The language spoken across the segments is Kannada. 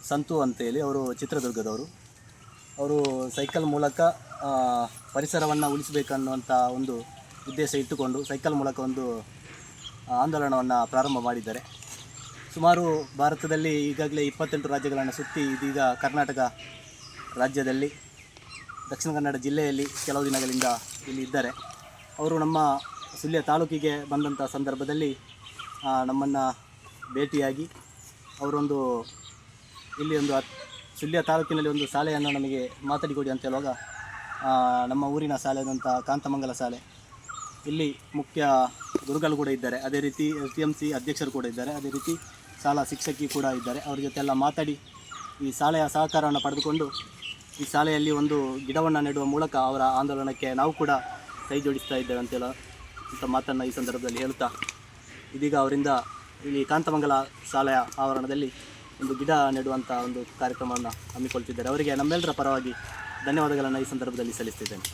ಸಂತು ಅಂತೇಳಿ, ಅವರು ಚಿತ್ರದುರ್ಗದವರು. ಅವರು ಸೈಕಲ್ ಮೂಲಕ ಪರಿಸರವನ್ನು ಉಳಿಸಬೇಕನ್ನುವಂಥ ಒಂದು ಉದ್ದೇಶ ಇಟ್ಟುಕೊಂಡು ಸೈಕಲ್ ಮೂಲಕ ಒಂದು ಆಂದೋಲನವನ್ನು ಪ್ರಾರಂಭ ಮಾಡಿದ್ದಾರೆ. ಸುಮಾರು ಭಾರತದಲ್ಲಿ ಈಗಾಗಲೇ 28 ರಾಜ್ಯಗಳನ್ನು ಸುತ್ತಿ ಇದೀಗ ಕರ್ನಾಟಕ ರಾಜ್ಯದಲ್ಲಿ ದಕ್ಷಿಣ ಕನ್ನಡ ಜಿಲ್ಲೆಯಲ್ಲಿ ಕೆಲವು ದಿನಗಳಿಂದ ಇಲ್ಲಿ ಇದ್ದಾರೆ. ಅವರು ನಮ್ಮ ಸುಳ್ಯ ತಾಲೂಕಿಗೆ ಬಂದಂಥ ಸಂದರ್ಭದಲ್ಲಿ ನಮ್ಮನ್ನು ಭೇಟಿಯಾಗಿ ಅವರೊಂದು ಇಲ್ಲಿ ಒಂದು ಸುಳ್ಯ ತಾಲೂಕಿನಲ್ಲಿ ಒಂದು ಶಾಲೆಯನ್ನು ನಮಗೆ ಮಾತಾಡಿಕೊಡಿ ಅಂತ ಹೇಳುವಾಗ ನಮ್ಮ ಊರಿನ ಶಾಲೆ ಆದಂಥ ಕಾಂತಮಂಗಲ ಶಾಲೆ, ಇಲ್ಲಿ ಮುಖ್ಯ ಗುರುಗಳು ಕೂಡ ಇದ್ದಾರೆ, ಅದೇ ರೀತಿ SDMC ಅಧ್ಯಕ್ಷರು ಕೂಡ ಇದ್ದಾರೆ, ಅದೇ ರೀತಿ ಶಾಲಾ ಶಿಕ್ಷಕಿ ಕೂಡ ಇದ್ದಾರೆ. ಅವ್ರ ಜೊತೆ ಎಲ್ಲ ಮಾತಾಡಿ ಈ ಶಾಲೆಯ ಸಹಕಾರವನ್ನು ಪಡೆದುಕೊಂಡು ಈ ಶಾಲೆಯಲ್ಲಿ ಒಂದು ಗಿಡವನ್ನು ನೆಡುವ ಮೂಲಕ ಅವರ ಆಂದೋಲನಕ್ಕೆ ನಾವು ಕೂಡ ಕೈ ಜೋಡಿಸ್ತಾ ಇದ್ದೇವೆ ಅಂತ ಮಾತನ್ನು ಈ ಸಂದರ್ಭದಲ್ಲಿ ಹೇಳುತ್ತಾ, ಇದೀಗ ಅವರಿಂದ ಇಲ್ಲಿ ಕಾಂತಮಂಗಲ ಶಾಲೆಯ ಆವರಣದಲ್ಲಿ ಒಂದು ಗಿಡ ನೆಡುವಂಥ ಒಂದು ಕಾರ್ಯಕ್ರಮವನ್ನು ಹಮ್ಮಿಕೊಳ್ತಿದ್ದಾರೆ. ಅವರಿಗೆ ನಮ್ಮೆಲ್ಲರ ಪರವಾಗಿ ಧನ್ಯವಾದಗಳನ್ನು ಈ ಸಂದರ್ಭದಲ್ಲಿ ಸಲ್ಲಿಸ್ತಿದ್ದೇನೆ.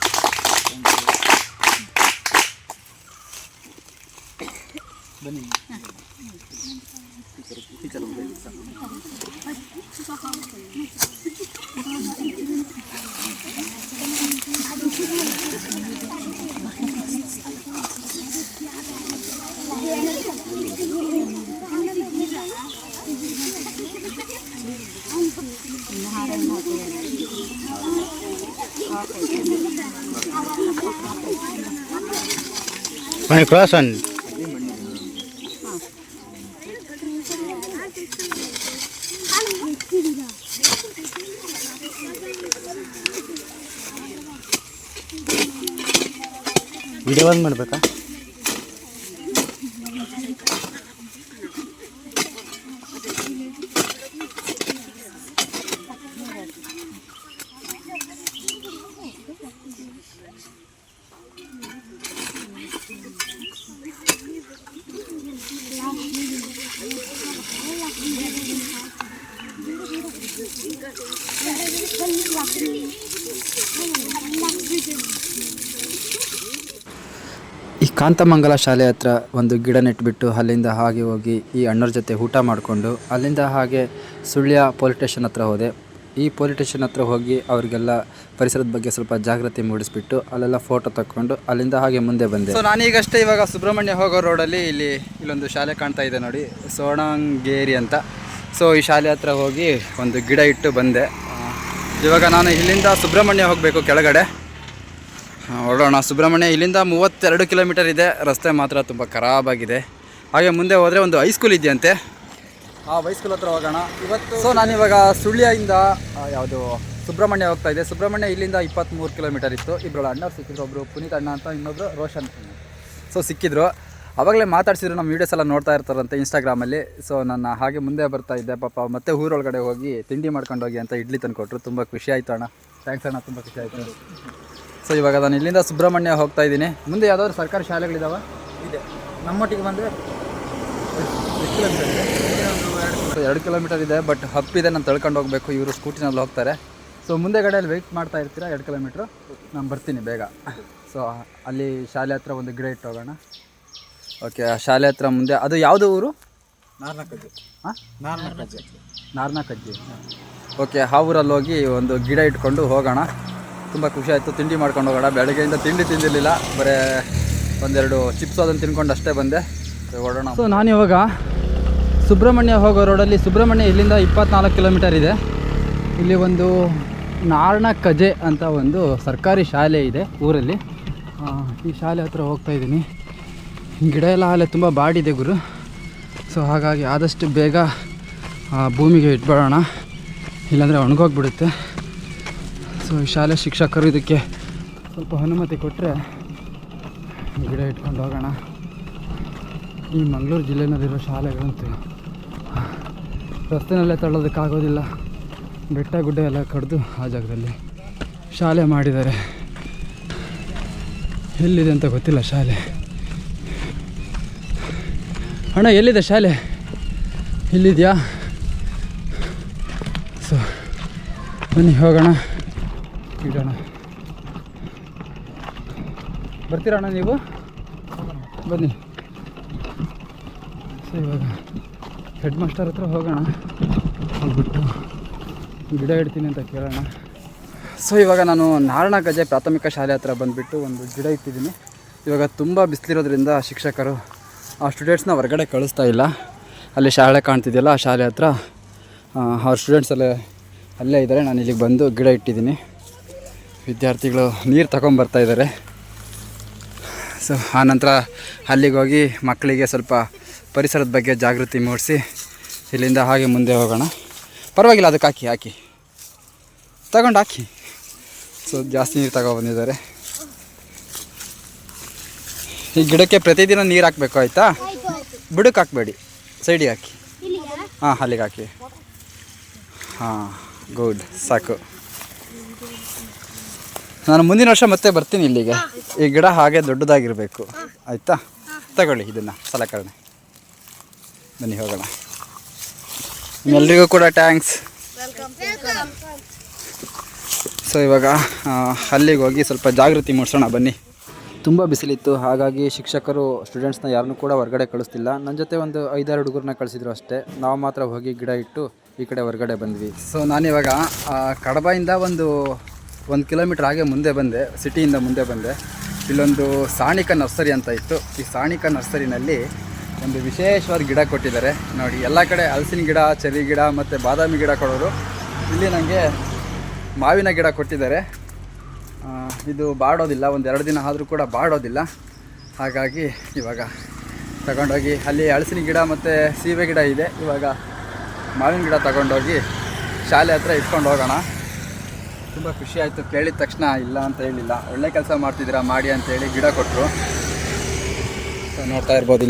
ಬನ್ನಿ ಟೀಚರ್ cross on ವಿಡಿಯೋ ಬಂದ್ ಮಾಡಬೇಕಾ? ಈ ಕಾಂತಮಂಗಲ ಶಾಲೆ ಹತ್ರ ಒಂದು ಗಿಡ ನೆಟ್ಬಿಟ್ಟು ಅಲ್ಲಿಂದ ಹಾಗೆ ಹೋಗಿ ಈ ಅಣ್ಣರ ಜೊತೆ ಊಟ ಮಾಡಿಕೊಂಡು ಅಲ್ಲಿಂದ ಹಾಗೆ ಸುಳ್ಯ ಪೊಲೀಸ್ ಸ್ಟೇಷನ್ ಹತ್ರ ಹೋದೆ. ಈ ಪೊಲೀಸ್ ಸ್ಟೇಷನ್ ಹತ್ರ ಹೋಗಿ ಅವರಿಗೆಲ್ಲ ಪರಿಸರದ ಬಗ್ಗೆ ಸ್ವಲ್ಪ ಜಾಗೃತಿ ಮೂಡಿಸ್ಬಿಟ್ಟು ಅಲ್ಲೆಲ್ಲ ಫೋಟೋ ತಕ್ಕೊಂಡು ಅಲ್ಲಿಂದ ಹಾಗೆ ಮುಂದೆ ಬಂದೆ. ಸೊ ನಾನೀಗಷ್ಟೇ ಇವಾಗ ಸುಬ್ರಹ್ಮಣ್ಯ ಹೋಗೋ ರೋಡಲ್ಲಿ ಇಲ್ಲೊಂದು ಶಾಲೆ ಕಾಣ್ತಾ ಇದೆ ನೋಡಿ, ಸೋಣಂಗೇರಿ ಅಂತ. ಸೊ ಈ ಶಾಲೆ ಹತ್ರ ಹೋಗಿ ಒಂದು ಗಿಡ ಇಟ್ಟು ಬಂದೆ. ಇವಾಗ ನಾನು ಇಲ್ಲಿಂದ ಸುಬ್ರಹ್ಮಣ್ಯ ಹೋಗಬೇಕು, ಕೆಳಗಡೆ ಹೊರಡೋಣ. ಸುಬ್ರಹ್ಮಣ್ಯ ಇಲ್ಲಿಂದ 32 ಕಿಲೋಮೀಟರ್ ಇದೆ. ರಸ್ತೆ ಮಾತ್ರ ತುಂಬ ಖರಾಬಾಗಿದೆ. ಹಾಗೆ ಮುಂದೆ ಹೋದರೆ ಒಂದು ಹೈಸ್ಕೂಲ್ ಇದೆಯಂತೆ, ಆ ಹೈಸ್ಕೂಲ್ ಹತ್ರ ಹೋಗೋಣ ಇವತ್ತು. ಸೊ ನಾನಿವಾಗ ಸುಳ್ಯದಿಂದ ಯಾವುದು ಸುಬ್ರಹ್ಮಣ್ಯ ಹೋಗ್ತಾ ಇದೆ. ಸುಬ್ರಹ್ಮಣ್ಯ ಇಲ್ಲಿಂದ 23 ಕಿಲೋಮೀಟರ್ ಇತ್ತು. ಇಬ್ಬರು ಅಣ್ಣವ್ರು ಸಿಕ್ಕಿದ್ರು, ಒಬ್ಬರು ಪುನೀತ್ ಅಣ್ಣ ಅಂತ, ಇನ್ನೊಬ್ಬರು ರೋಷನ್. ಸೊ ಸಿಕ್ಕಿದ್ರು, ಆವಾಗಲೇ ಮಾತಾಡ್ಸಿದ್ರು. ನಮ್ಮ ವೀಡಿಯೋಸ್ ಎಲ್ಲ ನೋಡ್ತಾ ಇರ್ತಾರಂತೆ ಇನ್ಸ್ಟಾಗ್ರಾಮಲ್ಲಿ. ಸೊ ನಾನು ಹಾಗೆ ಮುಂದೆ ಬರ್ತಾ ಇದ್ದೆ. ಪಾಪ ಮತ್ತೆ ಊರೊಳಗಡೆ ಹೋಗಿ ತಿಂಡಿ ಮಾಡ್ಕೊಂಡು ಹೋಗಿ ಅಂತ ಇಡ್ಲಿ ತಂದು ಕೊಟ್ಟರು. ತುಂಬ ಖುಷಿ ಆಯಿತು ಅಣ್ಣ, ಥ್ಯಾಂಕ್ಸ್ ಅಣ್ಣ, ತುಂಬ ಖುಷಿ ಆಯಿತು. ಸೊ ಇವಾಗ ನಾನು ಇಲ್ಲಿಂದ ಸುಬ್ರಹ್ಮಣ್ಯ ಹೋಗ್ತಾ ಇದ್ದೀನಿ. ಮುಂದೆ ಯಾವುದಾದ್ರು ಸರ್ಕಾರಿ ಶಾಲೆಗಳಿದ್ದಾವೆ? ಇದೆ, ನಮ್ಮೊಟ್ಟಿಗೆ ಬಂದರೆ 2 ಕಿಲೋಮೀಟರ್ ಇದೆ. ಬಟ್ ಹಪ್ಪಿದೆ, ನಾನು ತಳ್ಕೊಂಡು ಹೋಗಬೇಕು. ಇವರು ಸ್ಕೂಟಿನಲ್ಲಿ ಹೋಗ್ತಾರೆ. ಸೊ ಮುಂದೆ ಗಡೆಯಲ್ಲಿ ವೆಯ್ಟ್ ಮಾಡ್ತಾ ಇರ್ತೀರಾ 2 ಕಿಲೋಮೀಟ್ರು, ನಾನು ಬರ್ತೀನಿ ಬೇಗ. ಸೊ ಅಲ್ಲಿ ಶಾಲೆ ಹತ್ರ ಒಂದು ಗಿಡ ಇಟ್ಟು ಹೋಗೋಣ. ಓಕೆ, ಆ ಶಾಲೆ ಹತ್ರ ಮುಂದೆ ಅದು ಯಾವುದು ಊರು? ನಾರ್ನಕಜ್ಜಿ. ಹಾಂ, ನಾರ್ನಕಜ್ಜಿ. ಓಕೆ, ಆ ಊರಲ್ಲಿ ಹೋಗಿ ಒಂದು ಗಿಡ ಇಟ್ಕೊಂಡು ಹೋಗೋಣ. ತುಂಬ ಖುಷಿ ಆಯಿತು. ತಿಂಡಿ ಮಾಡ್ಕೊಂಡು ಹೋಗೋಣ. ಬೆಳಗ್ಗೆಯಿಂದ ತಿಂಡಿ ತಿಂದಿರಲಿಲ್ಲ, ಬರೀ ಒಂದೆರಡು ಚಿಪ್ಸ್ ಅದನ್ನು ತಿನ್ಕೊಂಡು ಅಷ್ಟೇ ಬಂದೆ. ಹೊರಡೋಣ. ಸೊ ನಾನಿವಾಗ ಸುಬ್ರಹ್ಮಣ್ಯ ಹೋಗೋ ರೋಡಲ್ಲಿ, ಸುಬ್ರಹ್ಮಣ್ಯ ಇಲ್ಲಿಂದ 24 ಕಿಲೋಮೀಟರ್ ಇದೆ. ಇಲ್ಲಿ ಒಂದು ನಾರ್ನಕಜೆ ಅಂತ ಒಂದು ಸರ್ಕಾರಿ ಶಾಲೆ ಇದೆ ಊರಲ್ಲಿ. ಈ ಶಾಲೆ ಹತ್ರ ಹೋಗ್ತಾಯಿದ್ದೀನಿ. ಗಿಡ ಎಲ್ಲ ಅಲ್ಲೇ ತುಂಬ ಬಾಡಿದೆ ಗುರು. ಸೊ ಹಾಗಾಗಿ ಆದಷ್ಟು ಬೇಗ ಭೂಮಿಗೆ ಇಟ್ಬಿಡೋಣ, ಇಲ್ಲಾಂದರೆ ಒಣಗೋಗ್ಬಿಡುತ್ತೆ. ಸೊ ಈ ಶಾಲೆ ಶಿಕ್ಷಕರು ಇದಕ್ಕೆ ಸ್ವಲ್ಪ ಅನುಮತಿ ಕೊಟ್ಟರೆ ಗಿಡ ಇಟ್ಕೊಂಡು ಹೋಗೋಣ. ಈ ಮಂಗಳೂರು ಜಿಲ್ಲೆನಲ್ಲಿರೋ ಶಾಲೆಗಳಂತೂ ರಸ್ತೆನಲ್ಲೇ ತಳ್ಳೋದಕ್ಕಾಗೋದಿಲ್ಲ. ಬೆಟ್ಟ ಗುಡ್ಡ ಎಲ್ಲ ಕಡಿದು ಆ ಜಾಗದಲ್ಲಿ ಶಾಲೆ ಮಾಡಿದ್ದಾರೆ. ಎಲ್ಲಿದೆ ಅಂತ ಗೊತ್ತಿಲ್ಲ ಶಾಲೆ. ಅಣ್ಣ ಎಲ್ಲಿದೆ ಶಾಲೆ? ಇಲ್ಲಿದೆಯಾ? ಸೊ ಬನ್ನಿ ಹೋಗೋಣ, ಇಡೋಣ. ಬರ್ತೀರಣ್ಣ ನೀವು? ಬನ್ನಿ. ಸೊ ಇವಾಗ ಹೆಡ್ ಮಾಸ್ಟರ್ ಹತ್ರ ಹೋಗೋಣ, ಹೋಗ್ಬಿಟ್ಟು ಗಿಡ ಇಡ್ತೀನಿ ಅಂತ ಕೇಳೋಣ. ಸೊ ಇವಾಗ ನಾನು ನಾರಾಯಣ ಗಜೆ ಪ್ರಾಥಮಿಕ ಶಾಲೆ ಹತ್ರ ಬಂದುಬಿಟ್ಟು ಒಂದು ಗಿಡ ಇಟ್ಟಿದ್ದೀನಿ. ಇವಾಗ ತುಂಬ ಬಿಸಿಲಿರೋದ್ರಿಂದ ಶಿಕ್ಷಕರು ಆ ಸ್ಟೂಡೆಂಟ್ಸ್ನ ಹೊರಗಡೆ ಕಳಿಸ್ತಾ ಇಲ್ಲ. ಅಲ್ಲಿ ಶಾಲೆ ಕಾಣ್ತಿದೆಯಲ್ಲ, ಆ ಶಾಲೆ ಹತ್ರ ಅವ್ರ ಸ್ಟೂಡೆಂಟ್ಸ್ ಅಲ್ಲೇ ಇದ್ದಾರೆ. ನಾನು ಇಲ್ಲಿಗೆ ಬಂದು ಗಿಡ ಇಟ್ಟಿದ್ದೀನಿ. ವಿದ್ಯಾರ್ಥಿಗಳು ನೀರು ತಗೊಂಬರ್ತಾಯಿದ್ದಾರೆ. ಸೊ ಆನಂತರ ಅಲ್ಲಿಗೆ ಹೋಗಿ ಮಕ್ಕಳಿಗೆ ಸ್ವಲ್ಪ ಪರಿಸರದ ಬಗ್ಗೆ ಜಾಗೃತಿ ಮೂಡಿಸಿ ಇಲ್ಲಿಂದ ಹಾಗೆ ಮುಂದೆ ಹೋಗೋಣ. ಪರವಾಗಿಲ್ಲ, ಅದಕ್ಕೆ ಹಾಕಿ ತಗೊಂಡು ಹಾಕಿ. ಸೊ ಜಾಸ್ತಿ ನೀರು ತಗೊಬಂದಿದ್ದಾರೆ. ಈ ಗಿಡಕ್ಕೆ ಪ್ರತಿದಿನ ನೀರು ಹಾಕಬೇಕು, ಆಯಿತಾ? ಬುಡಕ್ಕೆ ಹಾಕಬೇಡಿ, ಸೈಡಿಗೆ ಹಾಕಿ. ಹಾಂ, ಅಲ್ಲಿಗೆ ಹಾಕಿ. ಹಾಂ, ಗುಡ್, ಸಾಕು. ನಾನು ಮುಂದಿನ ವರ್ಷ ಮತ್ತೆ ಬರ್ತೀನಿ ಇಲ್ಲಿಗೆ. ಈ ಗಿಡ ಹಾಗೆ ದೊಡ್ಡದಾಗಿರಬೇಕು, ಆಯಿತಾ? ತಗೊಳ್ಳಿ ಇದನ್ನು ಸಲಕರಣೆ. ಬನ್ನಿ ಹೋಗೋಣ. ಎಲ್ರಿಗೂ ಕೂಡ ಟ್ಯಾಂಕ್ಸ್. ಸೊ ಇವಾಗ ಅಲ್ಲಿಗೆ ಹೋಗಿ ಸ್ವಲ್ಪ ಜಾಗೃತಿ ಮೂಡಿಸೋಣ ಬನ್ನಿ. ತುಂಬ ಬಿಸಿಲಿತ್ತು, ಹಾಗಾಗಿ ಶಿಕ್ಷಕರು ಸ್ಟೂಡೆಂಟ್ಸ್ನ ಯಾರನ್ನೂ ಕೂಡ ಹೊರಗಡೆ ಕಳಿಸ್ತಿಲ್ಲ. ನನ್ನ ಜೊತೆ ಒಂದು 5-6 ಹುಡುಗರನ್ನ ಕಳಿಸಿದ್ರು ಅಷ್ಟೇ. ನಾವು ಮಾತ್ರ ಹೋಗಿ ಗಿಡ ಇಟ್ಟು ಈ ಕಡೆ ಹೊರಗಡೆ ಬಂದ್ವಿ. ಸೊ ನಾನಿವಾಗ ಕಡಬದಿಂದ ಒಂದು ಕಿಲೋಮೀಟ್ರ್ ಹಾಗೆ ಮುಂದೆ ಬಂದೆ, ಸಿಟಿಯಿಂದ ಮುಂದೆ ಬಂದೆ. ಇಲ್ಲೊಂದು ಸಾಣಿಕ ನರ್ಸರಿ ಅಂತ ಇತ್ತು. ಈ ಸಾಣಿಕ ನರ್ಸರಿನಲ್ಲಿ ಒಂದು ವಿಶೇಷವಾದ ಗಿಡ ಕೊಟ್ಟಿದ್ದಾರೆ ನೋಡಿ. ಎಲ್ಲ ಕಡೆ ಹಲಸಿನ ಗಿಡ, ಚೆರ್ರಿ ಗಿಡ ಮತ್ತು ಬಾದಾಮಿ ಗಿಡ ಕೊಡೋರು. ಇಲ್ಲಿ ನನಗೆ ಮಾವಿನ ಗಿಡ ಕೊಟ್ಟಿದ್ದಾರೆ. ಇದು ಬಾಡೋದಿಲ್ಲ, 1-2 ದಿನ ಆದರೂ ಕೂಡ ಬಾಡೋದಿಲ್ಲ. ಹಾಗಾಗಿ ಇವಾಗ ತಗೊಂಡೋಗಿ ಅಲ್ಲಿ ಹಲಸಿನ ಗಿಡ ಮತ್ತು ಸೀಬೆ ಗಿಡ ಇದೆ. ಇವಾಗ ಮಾವಿನ ಗಿಡ ತಗೊಂಡೋಗಿ ಶಾಲೆ ಹತ್ರ ಇಟ್ಕೊಂಡು ಹೋಗೋಣ. ತುಂಬ ಖುಷಿ ಆಯಿತು. ಕೇಳಿದ ತಕ್ಷಣ ಇಲ್ಲ ಅಂತ ಹೇಳಿಲ್ಲ, ಒಳ್ಳೆ ಕೆಲಸ ಮಾಡ್ತಿದ್ದೀರಾ ಮಾಡಿ ಅಂತೇಳಿ ಗಿಡ ಕೊಟ್ಟರು. ನೋಡ್ತಾ ಇರ್ಬೋದು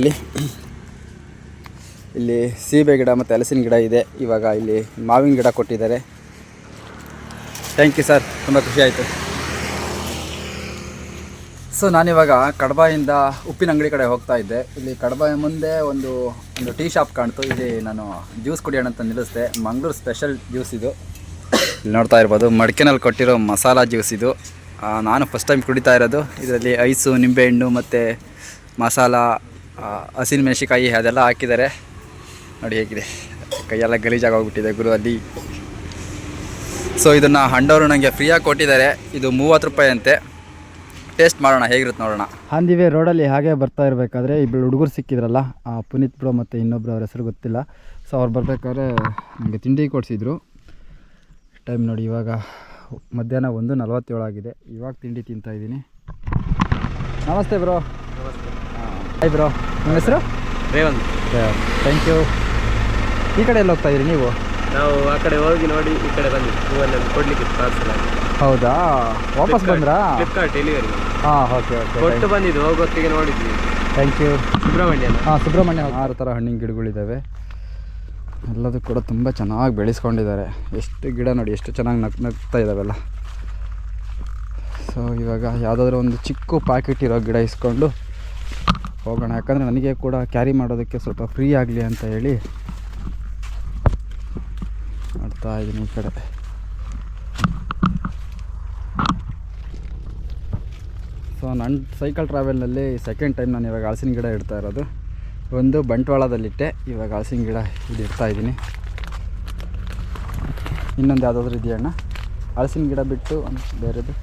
ಇಲ್ಲಿ ಸೀಬೆ ಗಿಡ ಮತ್ತು ಹಲಸಿನ ಗಿಡ ಇದೆ. ಇವಾಗ ಇಲ್ಲಿ ಮಾವಿನ ಗಿಡ ಕೊಟ್ಟಿದ್ದಾರೆ. ಥ್ಯಾಂಕ್ ಯು ಸರ್, ತುಂಬ ಖುಷಿ ಆಯಿತು. ಸೊ ನಾನಿವಾಗ ಕಡಬದಿಂದ ಉಪ್ಪಿನ ಅಂಗಡಿ ಕಡೆ ಹೋಗ್ತಾ ಇದ್ದೆ. ಇಲ್ಲಿ ಕಡಬ ಮುಂದೆ ಒಂದು ಟೀ ಶಾಪ್ ಕಾಣ್ತು. ಇಲ್ಲಿ ನಾನು ಜ್ಯೂಸ್ ಕುಡಿಯೋಣ ಅಂತ ನಿಲ್ಲಿಸಿದೆ. ಮಂಗಳೂರು ಸ್ಪೆಷಲ್ ಜ್ಯೂಸ್ ಇದು. ಇಲ್ಲಿ ನೋಡ್ತಾ ಇರ್ಬೋದು, ಮಡಿಕೆನಲ್ಲಿ ಕೊಟ್ಟಿರೋ ಮಸಾಲ ಜ್ಯೂಸ್ ಇದು. ನಾನು ಫಸ್ಟ್ ಟೈಮ್ ಕುಡಿತಾ ಇರೋದು. ಇದರಲ್ಲಿ ಐಸು, ನಿಂಬೆಹಣ್ಣು ಮತ್ತು ಮಸಾಲ, ಹಸಿಮೆಣಸಿಕಾಯಿ ಅದೆಲ್ಲ ಹಾಕಿದ್ದಾರೆ. ನೋಡಿ ಹೇಗಿದೆ, ಕೈಯೆಲ್ಲ ಗಲೀಜಾಗಿ ಹೋಗ್ಬಿಟ್ಟಿದೆ ಗುರು ಅಲ್ಲಿ. ಸೊ ಇದನ್ನು ಹಂಡವರು ನನಗೆ ಫ್ರೀಯಾಗಿ ಕೊಟ್ಟಿದ್ದಾರೆ. ಇದು 30 ರೂಪಾಯಿ ಅಂತೆ. ಟೇಸ್ಟ್ ಮಾಡೋಣ, ಹೇಗಿರುತ್ತೆ ನೋಡೋಣ. ಹಾಂದಿವೆ ರೋಡಲ್ಲಿ ಹಾಗೆ ಬರ್ತಾ ಇರಬೇಕಾದ್ರೆ ಇಬ್ಬರು ಹುಡುಗರು ಸಿಕ್ಕಿದ್ರಲ್ಲ, ಪುನೀತ್ ಬ್ರೋ ಮತ್ತು ಇನ್ನೊಬ್ಬರು, ಅವ್ರ ಹೆಸರು ಗೊತ್ತಿಲ್ಲ. ಸೊ ಅವ್ರು ಬರಬೇಕಾದ್ರೆ ನನಗೆ ತಿಂಡಿ ಕೊಡಿಸಿದ್ರು. ಟೈಮ್ ನೋಡಿ, ಇವಾಗ ಮಧ್ಯಾಹ್ನ 1:47 ಆಗಿದೆ. ಇವಾಗ ತಿಂಡಿ ತಿಂತಾಯಿದ್ದೀನಿ. ನಮಸ್ತೆ ಬ್ರೋ. ಹಾಯ್ ಬ್ರೋ, ನಿಮ್ಮ ಹೆಸರು? ರೇವಂತ್. Thank you. ಈ ಕಡೆ ಎಲ್ಲ ಹೋಗ್ತಾ ಇದ್ದೀರಿ ನೀವು? ನಾವು ಆ ಕಡೆ ಹೋಗಿ ನೋಡಿ ಈ ಕಡೆ ಬಂದ್ವಿ. ಹೂವಲ್ಲಿ ಕೊಡ್ಲಿಕ್ಕೆ ಪಾರ್ಸಲ್ ಆಗಿ. ಹೌದಾ, ವಾಪಸ್ ಬಂದ್ರಾ? Flipkart delivery. ಹಾಂ, ಓಕೆ ಓಕೆ. ಕೊಟ್ಟು ಬಂದಿದ್ದು, ಹೋಗೋತ್ತಿಗೆ ನೋಡಿದ್ವಿ. Thank you. ಸುಬ್ರಹ್ಮಣ್ಯ. ಹಾಂ, ಸುಬ್ರಹ್ಮಣ್ಯ. 6 ಥರ ಹಣ್ಣಿನ ಗಿಡಗಳಿದ್ದಾವೆ. ಎಲ್ಲದೂ ಕೂಡ ತುಂಬ ಚೆನ್ನಾಗಿ ಬೆಳೆಸ್ಕೊಂಡಿದ್ದಾರೆ. ಎಷ್ಟು ಗಿಡ ನೋಡಿ, ಎಷ್ಟು ಚೆನ್ನಾಗಿ ನಗ್ತಾ ಇದ್ದಾವೆಲ್ಲ. ಸೊ ಇವಾಗ ಯಾವುದಾದ್ರೂ ಒಂದು ಚಿಕ್ಕ ಪ್ಯಾಕೆಟ್ ಇರೋ ಗಿಡ ಇಸ್ಕೊಂಡು ಹೋಗೋಣ. ಯಾಕಂದರೆ ನನಗೆ ಕೂಡ ಕ್ಯಾರಿ ಮಾಡೋದಕ್ಕೆ ಸ್ವಲ್ಪ ಫ್ರೀ ಆಗಲಿ ಅಂತ ಹೇಳಿ ಮಾಡ್ತಾ ಇದ್ದೀನಿ ಈ ಕಡೆ. ಸೊ ನನ್ನ ಸೈಕಲ್ ಟ್ರಾವೆಲ್ನಲ್ಲಿ ಸೆಕೆಂಡ್ ಟೈಮ್ ನಾನು ಇವಾಗ ಹಲಸಿನ ಗಿಡ ಇಡ್ತಾ ಇರೋದು. ಒಂದು ಬಂಟ್ವಾಳದಲ್ಲಿಟ್ಟೆ, ಇವಾಗ ಹಲಸಿನ ಗಿಡ ಇದು ಇಡ್ತಾ ಇದ್ದೀನಿ. ಇನ್ನೊಂದು ಯಾವುದಾದ್ರೂ ಇದೆಯಣ್ಣ? ಹಲಸಿನ ಗಿಡ ಬಿಟ್ಟು ಬೇರೆದು.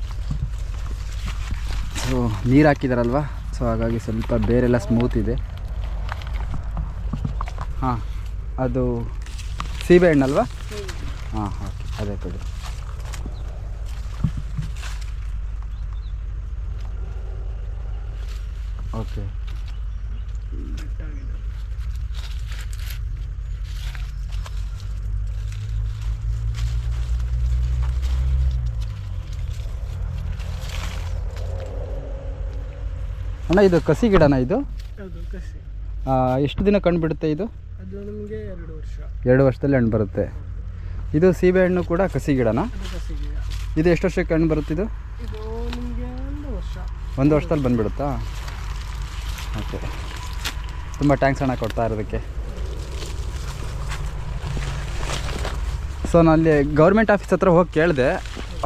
ಸೊ ನೀರು ಹಾಕಿದಾರಲ್ವ, ಸೊ ಹಾಗಾಗಿ ಸ್ವಲ್ಪ ಬೇರೆಲ್ಲ ಸ್ಮೂತ್ ಇದೆ. ಹಾಂ, ಅದು ಸೀಬೆ ಹಣ್ಣಲ್ವಾ? ಹಾಂ, ಓಕೆ, ಅದೇ ಕೊಡಿ. ಓಕೆ. ಅಣ್ಣ, ಇದು ಕಸಿ ಗಿಡನ ಇದು? ಎಷ್ಟು ದಿನ ಕಣ್ಣು ಬಿಡುತ್ತೆ ಇದು? ಅದು ನಮಗೆ 2 ವರ್ಷ. 2 ವರ್ಷದಲ್ಲಿ ಹಣ್ಣು ಬರುತ್ತೆ. ಇದು ಸೀಬೆ ಹಣ್ಣು ಕೂಡ ಕಸಿ ಗಿಡನಾ? ಇದು ಎಷ್ಟು ವರ್ಷಕ್ಕೆ ಹಣ್ಣು ಬರುತ್ತಿದ್ದು? ಇದು ನಿಮಗೆ 1 ವರ್ಷ. 1 ವರ್ಷದಲ್ಲಿ ಬಂದುಬಿಡುತ್ತಾ? ಓಕೆ, ತುಂಬ ಟ್ಯಾಂಕ್ಸ್ ಅಣ್ಣ ಕೊಡ್ತಾ ಇರೋದಕ್ಕೆ. ಸೊ ನಾನು ಅಲ್ಲಿ ಗೌರ್ಮೆಂಟ್ ಆಫೀಸ್ ಹತ್ರ ಹೋಗಿ ಕೇಳಿದೆ.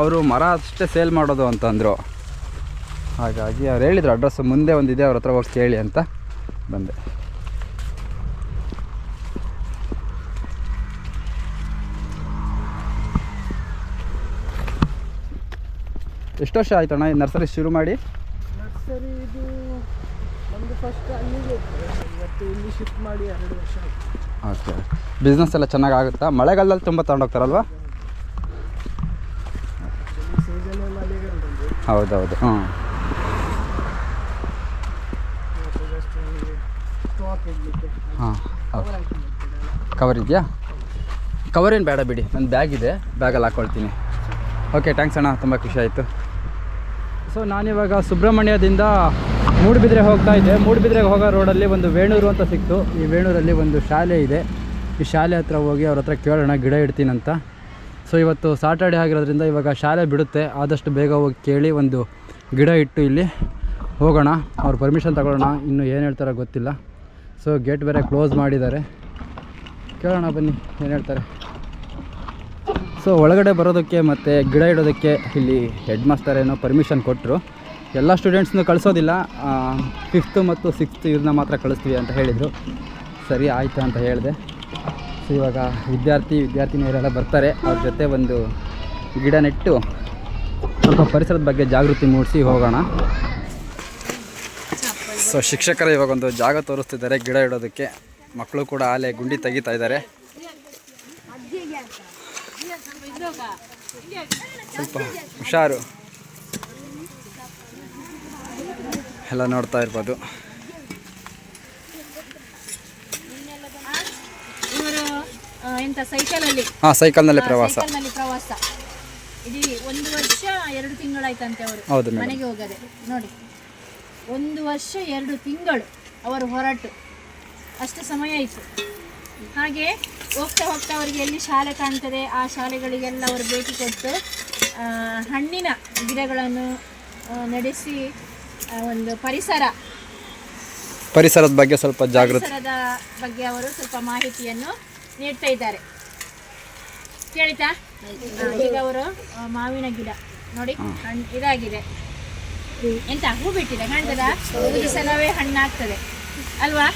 ಅವರು ಮರ ಅಷ್ಟೇ ಸೇಲ್ ಮಾಡೋದು ಅಂತಂದರು. ಹಾಗಾಗಿ ಅವ್ರು ಹೇಳಿದರು ಅಡ್ರೆಸ್ ಮುಂದೆ ಒಂದಿದೆ, ಅವ್ರ ಹತ್ರ ಹೋಗಿ ಕೇಳಿ ಅಂತ ಬಂದೆ. ಎಷ್ಟು ವರ್ಷ ಆಯ್ತಣ್ಣ ಈ ನರ್ಸರಿ ಶುರು ಮಾಡಿ? ನರ್ಸರಿ ಇದು ನಮ್ಮದು ಫಸ್ಟ್ ಅಲ್ಲಿಗೆ ಇತ್ತು, ಇವತ್ತು ಇಲ್ಲಿ ಶಿಫ್ಟ್ ಮಾಡಿ 2 ವರ್ಷ ಆಯಿತು. ಓಕೆ. ಬಿಸ್ನೆಸ್ ಎಲ್ಲ ಚೆನ್ನಾಗಿ ಆಗುತ್ತಾ? ಮಳೆಗಾಲದಲ್ಲಿ ತುಂಬ ತೊಗೊಂಡೋಗ್ತಾರಲ್ವಾ? ಸೀಸನ್ ಮಳೆಗಾಲ ಬಂದು ಹೌದೌದು. ಹ್ಞೂ. ಜಸ್ಟ್ ಸ್ಟಾಕ್ ಇಡಲಿಕ್ಕೆ ಹಾಂ. ಕವರ್ ಹಾಕಿ ಮಾಡ್ತಿದ್ದಲ್ಲ. ಕವರ್ ಇದೆಯಾ? ಕವರ್ ಏನು ಬೇಡ ಬಿಡಿ, ನನ್ನ ಬ್ಯಾಗ್ ಇದೆ, ಬ್ಯಾಗಲ್ಲಿ ಹಾಕ್ಕೊಳ್ತೀನಿ. ಓಕೆ, ಥ್ಯಾಂಕ್ಸ್ ಅಣ್ಣ, ತುಂಬ ಖುಷಿ ಆಯಿತು. ಸೊ ನಾನಿವಾಗ ಸುಬ್ರಹ್ಮಣ್ಯದಿಂದ ಮೂಡುಬಿದ್ರೆ ಹೋಗ್ತಾ ಇದ್ದೆ. ಮೂಡುಬಿದ್ರೆಗೆ ಹೋಗೋ ರೋಡಲ್ಲಿ ಒಂದು ವೇಣೂರು ಅಂತ ಸಿಕ್ತು. ಈ ವೇಣೂರಲ್ಲಿ ಒಂದು ಶಾಲೆ ಇದೆ. ಈ ಶಾಲೆ ಹತ್ರ ಹೋಗಿ ಅವ್ರ ಹತ್ರ ಕೇಳೋಣ ಗಿಡ ಇಡ್ತೀನಂತ. ಸೊ ಇವತ್ತು ಸಾಟರ್ಡೆ ಆಗಿರೋದ್ರಿಂದ ಇವಾಗ ಶಾಲೆ ಬಿಡುತ್ತೆ, ಆದಷ್ಟು ಬೇಗ ಹೋಗಿ ಕೇಳಿ ಒಂದು ಗಿಡ ಇಟ್ಟು ಇಲ್ಲಿ ಹೋಗೋಣ. ಅವ್ರು ಪರ್ಮಿಷನ್ ತಗೊಳ್ಳೋಣ, ಇನ್ನೂ ಏನು ಹೇಳ್ತಾರೋ ಗೊತ್ತಿಲ್ಲ. ಸೊ ಗೇಟ್ ಬೇರೆ ಕ್ಲೋಸ್ ಮಾಡಿದ್ದಾರೆ, ಕೇಳೋಣ ಬನ್ನಿ ಏನು ಹೇಳ್ತಾರೆ. ಸೊ ಒಳಗಡೆ ಬರೋದಕ್ಕೆ ಮತ್ತು ಗಿಡ ಇಡೋದಕ್ಕೆ ಇಲ್ಲಿ ಹೆಡ್ ಮಾಸ್ಟರ್ ಏನೋ ಪರ್ಮಿಷನ್ ಕೊಟ್ಟರು. ಎಲ್ಲ ಸ್ಟೂಡೆಂಟ್ಸ್ನೂ ಕಳಿಸೋದಿಲ್ಲ, 5th ಮತ್ತು 6th ಇವ್ರನ್ನ ಮಾತ್ರ ಕಳಿಸ್ತೀವಿ ಅಂತ ಹೇಳಿದರು. ಸರಿ ಆಯಿತು ಅಂತ ಹೇಳಿದೆ. ಸೊ ಇವಾಗ ವಿದ್ಯಾರ್ಥಿನಿಯರೆಲ್ಲ ಬರ್ತಾರೆ, ಅವ್ರ ಜೊತೆ ಒಂದು ಗಿಡ ನೆಟ್ಟು ಸ್ವಲ್ಪ ಪರಿಸರದ ಬಗ್ಗೆ ಜಾಗೃತಿ ಮೂಡಿಸಿ ಹೋಗೋಣ. ಸೊ ಶಿಕ್ಷಕರು ಇವಾಗ ಒಂದು ಜಾಗ ತೋರಿಸ್ತಿದ್ದಾರೆ ಗಿಡ ಇಡೋದಕ್ಕೆ. ಮಕ್ಕಳು ಕೂಡ ಆಲೆ ಗುಂಡಿ ತೆಗಿತಾ ಇದ್ದಾರೆ. ಸ್ವಲ್ಪ ಹುಷಾರು, ಎಲ್ಲ ನೋಡ್ತಾ ಇರ್ಬೋದು. ಎಂತ ಸೈಕಲಲ್ಲಿ? ಹಾಂ, ಸೈಕಲ್ನಲ್ಲಿ ಪ್ರವಾಸ. ಸೈಕಲ್ನಲ್ಲಿ ಪ್ರವಾಸ ಇಡೀ 1 ವರ್ಷ 2 ತಿಂಗಳಾಯ್ತಂತೆ ಅವರು ಹೌದು ಮೇಡಮ್. ಮನೆಗೆ ಹೋಗದೆ. ನೋಡಿ, 1 ವರ್ಷ 2 ತಿಂಗಳು ಅವರು ಹೊರಟು, ಅಷ್ಟು ಸಮಯ ಆಯಿತು. ಹಾಗೆ ಹೋಗ್ತಾ ಹೋಗ್ತಾ ಅವರಿಗೆ ಎಲ್ಲಿ ಶಾಲೆ ಕಾಣ್ತದೆ ಆ ಶಾಲೆಗಳಿಗೆಲ್ಲ ಅವರು ಭೇಟಿ ಕೊಟ್ಟು ಹಣ್ಣಿನ ಗಿಡಗಳನ್ನು ನಡೆಸಿ ಒಂದು ಪರಿಸರದ ಬಗ್ಗೆ ಸ್ವಲ್ಪ ಜಾಗೃತಿ, ಪರಿಸರದ ಬಗ್ಗೆ ಅವರು ಸ್ವಲ್ಪ ಮಾಹಿತಿಯನ್ನು ನೀಡ್ತಾ ಇದ್ದಾರೆ. ಕೇಳಿತಾ? ಈಗ ಅವರು ಮಾವಿನ ಗಿಡ ನೋಡಿ ಇದಾಗಿದೆ, ಎಂತ ಹೂ ಬಿಟ್ಟಿದೆ ಕಾಣ್ತದ? ಈ ಸಲವೇ ಹಣ್ಣಾಗ್ತದೆ ಅಲ್ವಾ?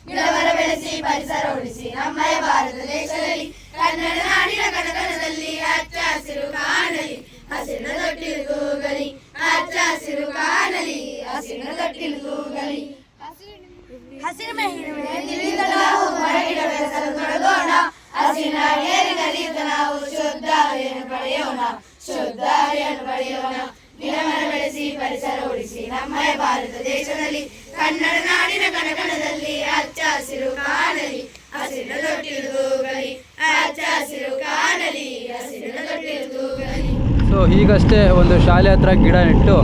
ಗಿಡಮರ ಬೆಳೆಸಿ ಪರಿಸರ ಉಳಿಸಿ ನಮ್ಮಯ ಭಾರತ ದೇಶದಲ್ಲಿ ಕನ್ನಡ ನಾಡಿನ ಕಣಕಣದಲ್ಲಿ ಹಚ್ಚ ಹಸಿರು ಕಾಣಲಿ ಹಸಿರಿನ ತೊಟ್ಟಿಲು ತೂಗಲಿ ಹಚ್ಚ ಹಸಿರು ಕಾಣಲಿ ಹಸಿರಿನ ತೊಟ್ಟಿಲು ತೂಗಲಿ ಹಸಿರು ತಿಳಿದ ನಾವು ಮರಗಿಡ ಬೆಳೆಸಲು ತೊಡಗೋಣ ಹಸಿರಿನ ಏರಿನರಿಯುತ್ತ ನಾವು ಶುದ್ಧ ಹರಿಯನ್ನು ಪಡೆಯೋಣ ಶುದ್ಧ ಹರಿಯನ್ನು ಪಡೆಯೋಣ ಗಿಡಮರ ಬೆಳೆಸಿ ಪರಿಸರ ಉಳಿಸಿ ನಮ್ಮಯ ಭಾರತ ದೇಶದಲ್ಲಿ ಕನ್ನಡ ನಾಡಿನ ಕಣಕಣದಲ್ಲಿ ಹಚ್ಚ ಹಸಿರು ಕಾಣಲಿ ಹಸಿರಿನ ತೊಟ್ಟಿಲು ತೂಗಲಿ ಹಚ್ಚ ಹಸಿರು ಕಾಣಲಿ ಹಸಿರಿನ ತೊಟ್ಟಿಲು ತೂಗಲಿ. ಸೊ ಈಗಷ್ಟೇ ಒಂದು ಶಾಲೆ ಹತ್ರ ಗಿಡ ನೆಟ್ಟು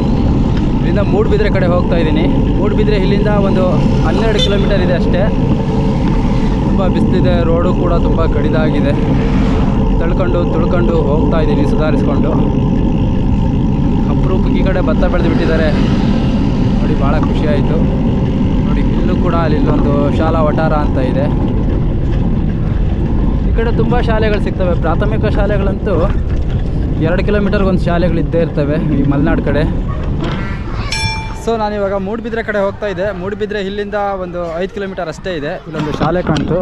ಇಲ್ಲಿಂದ ಮೂಡುಬಿದ್ರೆ ಕಡೆ ಹೋಗ್ತಾ ಇದ್ದೀನಿ. ಮೂಡುಬಿದ್ರೆ ಇಲ್ಲಿಂದ ಒಂದು 12 ಕಿಲೋಮೀಟರ್ ಇದೆ ಅಷ್ಟೇ. ತುಂಬ ಬಿಸಿಲಿದೆ, ರೋಡು ಕೂಡ ತುಂಬ ಕಡಿದಾಗಿದೆ. ತುಳ್ಕೊಂಡು ಹೋಗ್ತಾ ಇದ್ದೀನಿ ಸುಧಾರಿಸ್ಕೊಂಡು. ಅಪರೂಪಕ್ಕೆ ಈ ಕಡೆ ಭತ್ತ ಬೆಳೆದು ಬಿಟ್ಟಿದ್ದಾರೆ ನೋಡಿ, ಭಾಳ ಖುಷಿ ಆಯಿತು. ನೋಡಿ ಇಲ್ಲೂ ಕೂಡ ಅಲ್ಲಿಲ್ಲೊಂದು ಶಾಲಾ ವಠಾರ ಅಂತ ಇದೆ. ಈ ಕಡೆ ತುಂಬ ಶಾಲೆಗಳು ಸಿಗ್ತವೆ. ಪ್ರಾಥಮಿಕ ಶಾಲೆಗಳಂತೂ 2 ಕಿಲೋಮೀಟರ್ಗೆ ಒಂದು ಶಾಲೆಗಳಿದ್ದೇ ಇರ್ತವೆ ಈ ಮಲೆನಾಡು ಕಡೆ. ಸೊ ನಾನಿವಾಗ ಮೂಡುಬಿದ್ರೆ ಕಡೆ ಹೋಗ್ತಾ ಇದ್ದೆ. ಮೂಡುಬಿದ್ರೆ ಇಲ್ಲಿಂದ ಒಂದು 5 ಕಿಲೋಮೀಟರ್ ಅಷ್ಟೇ ಇದೆ. ಇಲ್ಲೊಂದು ಶಾಲೆ ಕಾಣ್ತು,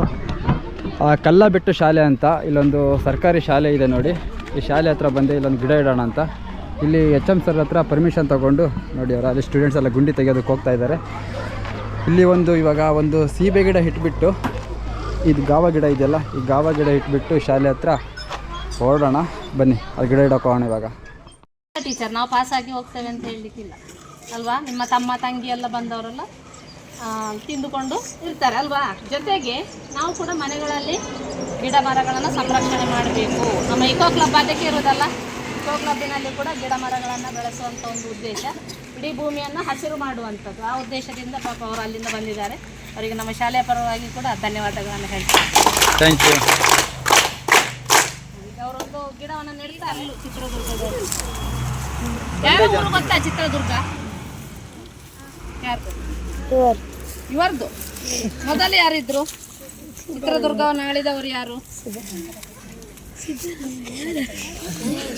ಕಲ್ಲಬೆಟ್ಟು ಶಾಲೆ ಅಂತ. ಇಲ್ಲೊಂದು ಸರ್ಕಾರಿ ಶಾಲೆ ಇದೆ ನೋಡಿ. ಈ ಶಾಲೆ ಹತ್ರ ಬಂದೆ ಇಲ್ಲೊಂದು ಗಿಡ ಇಡೋಣ ಅಂತ. ಇಲ್ಲಿ HM ಸರ್ ಹತ್ರ ಪರ್ಮಿಷನ್ ತೊಗೊಂಡು ನೋಡಿ ಅವರು ಅಲ್ಲಿ ಸ್ಟೂಡೆಂಟ್ಸ್ ಎಲ್ಲ ಗುಂಡಿ ತೆಗೆಯೋದಕ್ಕೆ ಹೋಗ್ತಾ ಇದ್ದಾರೆ. ಇಲ್ಲಿ ಇವಾಗ ಒಂದು ಸೀಬೆ ಗಿಡ ಇಟ್ಬಿಟ್ಟು, ಇದು ಗಾವ ಗಿಡ ಇದೆಯಲ್ಲ, ಈ ಗಾವ ಗಿಡ ಇಟ್ಬಿಟ್ಟು ಶಾಲೆ ಹತ್ರ ಹೊರಡೋಣ ಬನ್ನಿ. ಅದು ಗಿಡ ಇಡೋಕೆ ಹೋಗೋಣ ಇವಾಗ. ಟೀಚರ್ ನಾವು ಪಾಸಾಗಿ ಹೋಗ್ತೇವೆ ಅಂತ ಹೇಳಲಿಕ್ಕಿಲ್ಲ ಅಲ್ವಾ? ನಿಮ್ಮ ತಮ್ಮ ತಂಗಿ ಎಲ್ಲ ಬಂದವರೆಲ್ಲ ತಿಂದುಕೊಂಡು ಇರ್ತಾರೆ ಅಲ್ವಾ? ಜೊತೆಗೆ ನಾವು ಕೂಡ ಮನೆಗಳಲ್ಲಿ ಗಿಡ ಮರಗಳನ್ನು ಸಂರಕ್ಷಣೆ ಮಾಡಬೇಕು. ನಮ್ಮ ಇಕೋ ಕ್ಲಬ್ ಅದಕ್ಕೆ ಇರೋದಲ್ಲ. ಇಕೋ ಕ್ಲಬ್ಬಿನಲ್ಲಿ ಕೂಡ ಗಿಡ ಮರಗಳನ್ನು ಬೆಳೆಸುವಂಥ ಒಂದು ಉದ್ದೇಶ, ಇಡೀ ಭೂಮಿಯನ್ನು ಹಸಿರು ಮಾಡುವಂಥದ್ದು. ಆ ಉದ್ದೇಶದಿಂದ ಪಾಪ ಅವರು ಅಲ್ಲಿಂದ ಬಂದಿದ್ದಾರೆ. ಅವರಿಗೆ ನಮ್ಮ ಶಾಲೆಯ ಪರವಾಗಿ ಕೂಡ ಧನ್ಯವಾದಗಳನ್ನು ಹೇಳ್ತಾರೆ. Thank you. ಈಗ ಅವರೊಂದು ಗಿಡವನ್ನು ನೆಡ್ತಾರೆ ಚಿತ್ರದುರ್ಗದಲ್ಲಿ. ಯಾವ ಊರು ಗೊತ್ತಾ ಚಿತ್ರದುರ್ಗ? ಯಾರ್ದು ಇವರದು ಮೊದಲು ಯಾರಿದ್ರು ಚಿತ್ರದುರ್ಗವನ್ನು ಆಳಿದವರು ಯಾರು?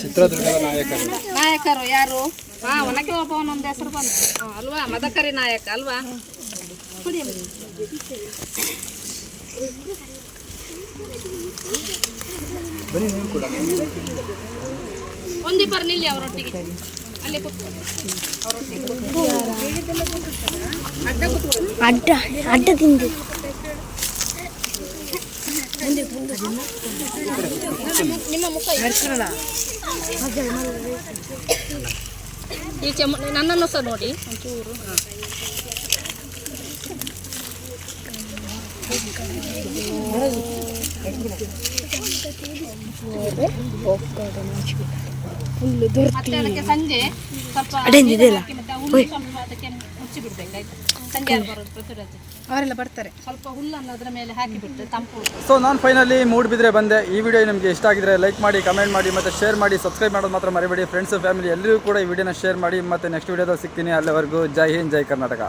ಚಿತ್ರದುರ್ಗದ ನಾಯಕರು ನಾಯಕರು ಯಾರು? ಹಾ, ಒನಕೆ ಓಬವ್ವನೊಂದು ಹೆಸರು ಬಂತು ಅಲ್ವಾ? ಮದಕರಿ ನಾಯಕ ಅಲ್ವಾ? ಒಂದಿಬ್ಬರು ನಿಲ್ಲಿ ಅವರೊಟ್ಟಿಗೆ, ಅಲ್ಲಿ ಕೂತ್ಕೊಳ್ಳಿ ಅವರೊಟ್ಟಿಗೆ. ಅಡ್ಡ ತಿಂದು ನಿಮ್ಮ ಮುಖ ಈಚೆ ನನ್ನನ್ನು ಸಹ ನೋಡಿ ಒಂಚೂರು. ಮತ್ತೆ ಅದಕ್ಕೆ ಸಂಜೆ ಸ್ವಲ್ಪ ಹುಲ್ಲು ಸ್ವಲ್ಪ ಅದಕ್ಕೆ ಮುಚ್ಚಿ ಬಿಡ್ಬೇಕಾಯ್ತು. ಸಂಜೆ ಯಾರು ಬರೋದು ಪ್ರತಿರಾತ್ರಿ? ಅವರೆಲ್ಲ ಬರ್ತಾರೆ. ಸ್ವಲ್ಪ ಹುಲ್ಲನ್ನು ಅದರ ಮೇಲೆ ಹಾಕಿಬಿಟ್ಟು ತಂಪು. ಸೊ ನಾನು ಫೈನಲಿ ಮೂಡುಬಿದ್ರೆ ಬಂದೆ. ಈ ವಿಡಿಯೋ ನಿಮಗೆ ಇಷ್ಟ ಆಗಿದ್ರೆ ಲೈಕ್ ಮಾಡಿ, ಕಮೆಂಟ್ ಮಾಡಿ ಮತ್ತು ಶೇರ್ ಮಾಡಿ, ಸಬ್ಸ್ಕ್ರೈಬ್ ಮಾಡೋದು ಮಾತ್ರ ಮರಿಬೇಡಿ. ಫ್ರೆಂಡ್ಸು ಫ್ಯಾಮಿಲಿ ಎಲ್ಲರಿಗೂ ಕೂಡ ಈ ವಿಡಿಯೋನ ಶೇರ್ ಮಾಡಿ. ಮತ್ತು ನೆಕ್ಸ್ಟ್ ವಿಡಿಯೋದಲ್ಲಿ ಸಿಗ್ತೀನಿ. ಅಲ್ಲಿವರೆಗೂ ಜೈ ಹಿಂದ್, ಜೈ ಕರ್ನಾಟಕ.